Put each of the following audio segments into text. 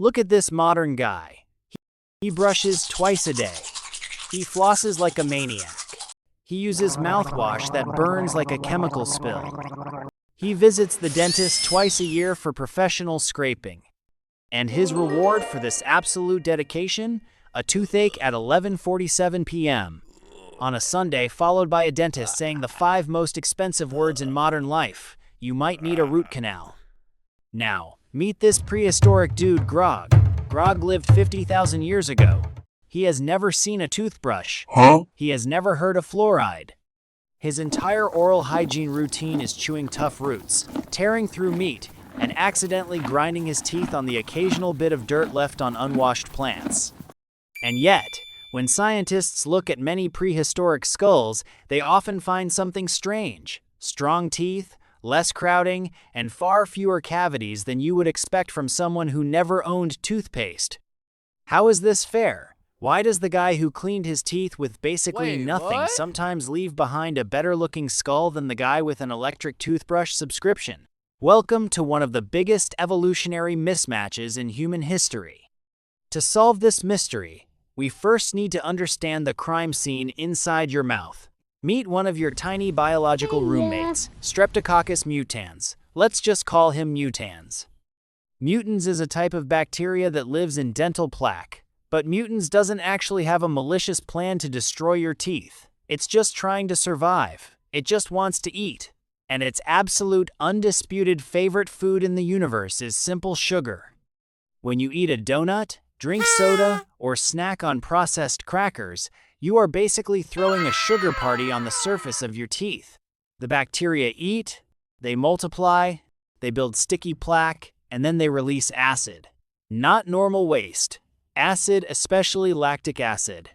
Look at this modern guy. He brushes twice a day. He flosses like a maniac. He uses mouthwash that burns like a chemical spill. He visits the dentist twice a year for professional scraping. And his reward for this absolute dedication? A toothache at 11:47 p.m. on a Sunday, followed by a dentist saying the 5 most expensive words in modern life. You might need a root canal. Now, meet this prehistoric dude, Grog. Grog lived 50,000 years ago. He has never seen a toothbrush. He has never heard of fluoride. His entire oral hygiene routine is chewing tough roots, tearing through meat, and accidentally grinding his teeth on the occasional bit of dirt left on unwashed plants. And yet, when scientists look at many prehistoric skulls, they often find something strange: strong teeth, less crowding, and far fewer cavities than you would expect from someone who never owned toothpaste. How is this fair? Why does the guy who cleaned his teeth with basically nothing sometimes leave behind a better-looking skull than the guy with an electric toothbrush subscription? Welcome to one of the biggest evolutionary mismatches in human history. To solve this mystery, we first need to understand the crime scene inside your mouth. Meet one of your tiny biological roommates, Streptococcus mutans. Let's just call him mutans. Mutans is a type of bacteria that lives in dental plaque. But mutans doesn't actually have a malicious plan to destroy your teeth. It's just trying to survive. It just wants to eat. And its absolute, undisputed favorite food in the universe is simple sugar. When you eat a donut, drink soda, or snack on processed crackers, you are basically throwing a sugar party on the surface of your teeth. The bacteria eat, they multiply, they build sticky plaque, and then they release acid. Not normal waste. Acid, especially lactic acid.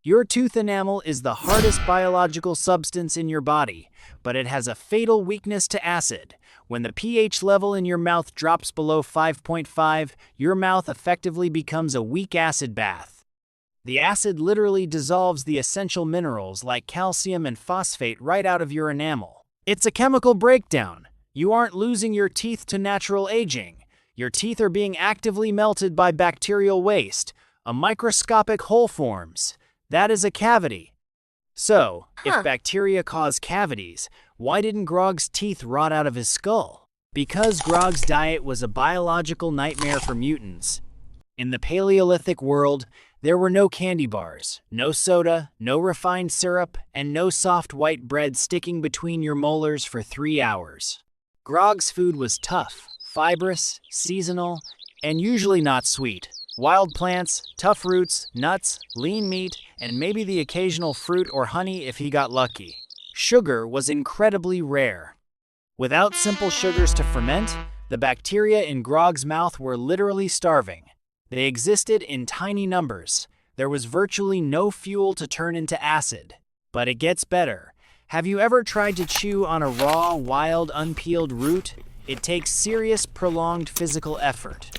Your tooth enamel is the hardest biological substance in your body, but it has a fatal weakness to acid. When the pH level in your mouth drops below 5.5, your mouth effectively becomes a weak acid bath. The acid literally dissolves the essential minerals like calcium and phosphate right out of your enamel. It's a chemical breakdown. You aren't losing your teeth to natural aging. Your teeth are being actively melted by bacterial waste. A microscopic hole forms. That is a cavity. So, if bacteria cause cavities, why didn't Grog's teeth rot out of his skull? Because Grog's diet was a biological nightmare for mutants. In the Paleolithic world, there were no candy bars, no soda, no refined syrup, and no soft white bread sticking between your molars for 3 hours. Grog's food was tough, fibrous, seasonal, and usually not sweet. Wild plants, tough roots, nuts, lean meat, and maybe the occasional fruit or honey if he got lucky. Sugar was incredibly rare. Without simple sugars to ferment, the bacteria in Grog's mouth were literally starving. They existed in tiny numbers. There was virtually no fuel to turn into acid. But it gets better. Have you ever tried to chew on a raw, wild, unpeeled root? It takes serious, prolonged physical effort.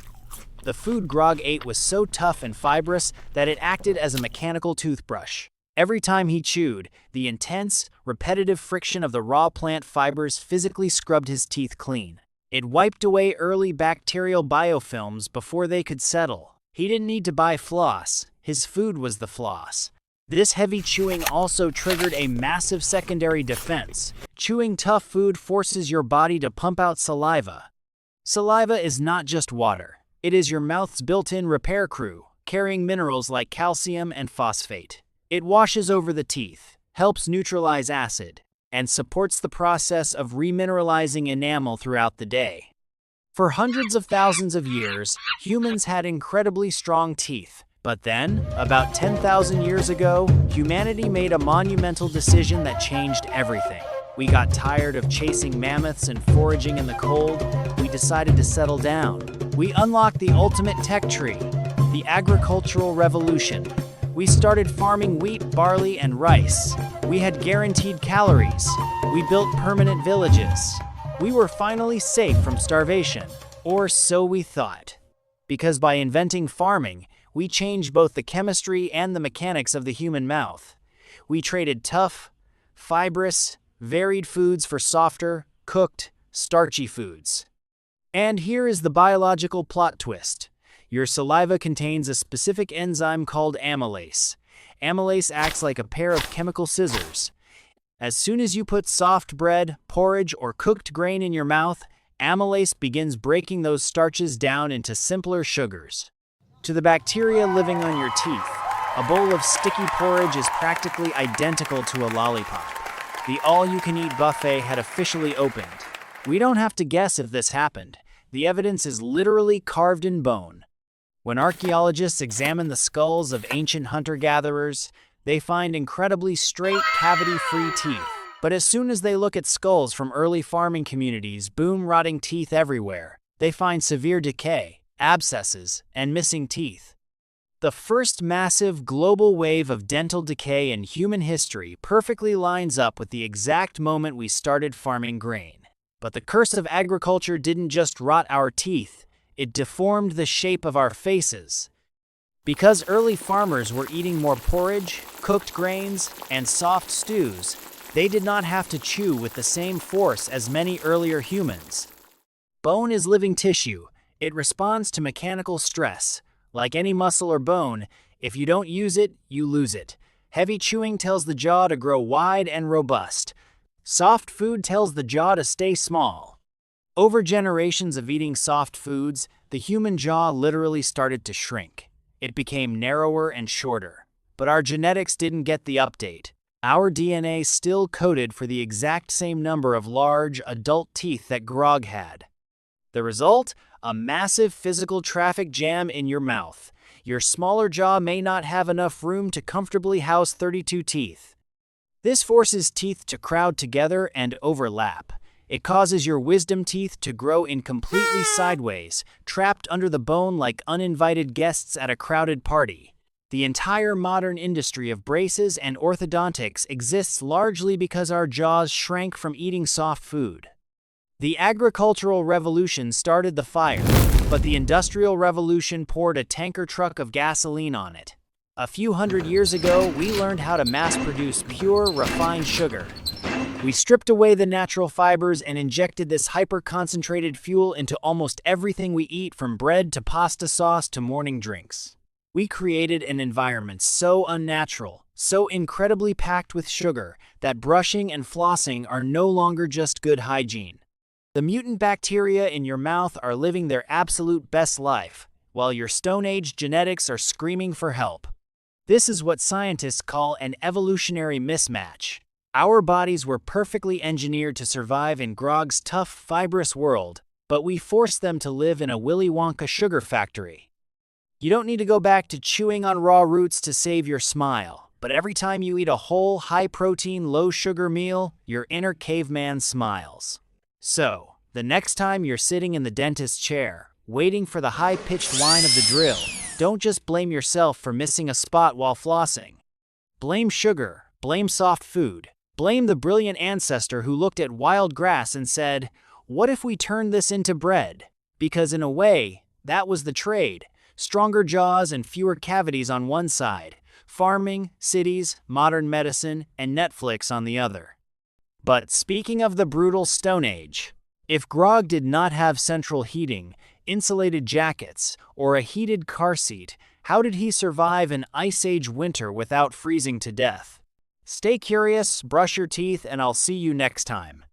The food Grog ate was so tough and fibrous that it acted as a mechanical toothbrush. Every time he chewed, the intense, repetitive friction of the raw plant fibers physically scrubbed his teeth clean. It wiped away early bacterial biofilms before they could settle. He didn't need to buy floss. His food was the floss. This heavy chewing also triggered a massive secondary defense. Chewing tough food forces your body to pump out saliva. Saliva is not just water. It is your mouth's built-in repair crew, carrying minerals like calcium and phosphate. It washes over the teeth, helps neutralize acid, and supports the process of remineralizing enamel throughout the day. For hundreds of thousands of years, humans had incredibly strong teeth. But then, about 10,000 years ago, humanity made a monumental decision that changed everything. We got tired of chasing mammoths and foraging in the cold. We decided to settle down. We unlocked the ultimate tech tree, the agricultural revolution. We started farming wheat, barley, and rice. We had guaranteed calories. We built permanent villages. We were finally safe from starvation, or so we thought. Because by inventing farming, we changed both the chemistry and the mechanics of the human mouth. We traded tough, fibrous, varied foods for softer, cooked, starchy foods. And here is the biological plot twist. Your saliva contains a specific enzyme called amylase. Amylase acts like a pair of chemical scissors. As soon as you put soft bread, porridge, or cooked grain in your mouth, amylase begins breaking those starches down into simpler sugars. To the bacteria living on your teeth, a bowl of sticky porridge is practically identical to a lollipop. The all-you-can-eat buffet had officially opened. We don't have to guess if this happened. The evidence is literally carved in bone. When archaeologists examine the skulls of ancient hunter-gatherers, they find incredibly straight, cavity-free teeth. But as soon as they look at skulls from early farming communities, boom, rotting teeth everywhere, they find severe decay, abscesses, and missing teeth. The first massive global wave of dental decay in human history perfectly lines up with the exact moment we started farming grain. But the curse of agriculture didn't just rot our teeth, it deformed the shape of our faces. Because early farmers were eating more porridge, cooked grains, and soft stews, they did not have to chew with the same force as many earlier humans. Bone is living tissue. It responds to mechanical stress. Like any muscle or bone, if you don't use it, you lose it. Heavy chewing tells the jaw to grow wide and robust. Soft food tells the jaw to stay small. Over generations of eating soft foods, the human jaw literally started to shrink. It became narrower and shorter. But our genetics didn't get the update. Our DNA still coded for the exact same number of large, adult teeth that Grog had. The result? A massive physical traffic jam in your mouth. Your smaller jaw may not have enough room to comfortably house 32 teeth. This forces teeth to crowd together and overlap. It causes your wisdom teeth to grow incompletely sideways, trapped under the bone like uninvited guests at a crowded party. The entire modern industry of braces and orthodontics exists largely because our jaws shrank from eating soft food. The agricultural revolution started the fire, but the industrial revolution poured a tanker truck of gasoline on it. A few hundred years ago, we learned how to mass-produce pure, refined sugar. We stripped away the natural fibers and injected this hyper-concentrated fuel into almost everything we eat, from bread to pasta sauce to morning drinks. We created an environment so unnatural, so incredibly packed with sugar, that brushing and flossing are no longer just good hygiene. The mutant bacteria in your mouth are living their absolute best life, while your Stone Age genetics are screaming for help. This is what scientists call an evolutionary mismatch. Our bodies were perfectly engineered to survive in Grog's tough, fibrous world, but we forced them to live in a Willy Wonka sugar factory. You don't need to go back to chewing on raw roots to save your smile, but every time you eat a whole, high-protein, low-sugar meal, your inner caveman smiles. So, the next time you're sitting in the dentist's chair, waiting for the high-pitched whine of the drill, don't just blame yourself for missing a spot while flossing. Blame sugar, blame soft food, blame the brilliant ancestor who looked at wild grass and said, "What if we turned this into bread?" Because in a way, that was the trade. Stronger jaws and fewer cavities on one side, farming, cities, modern medicine, and Netflix on the other. But speaking of the brutal Stone Age, if Grog did not have central heating, insulated jackets, or a heated car seat, how did he survive an Ice Age winter without freezing to death? Stay curious, brush your teeth, and I'll see you next time.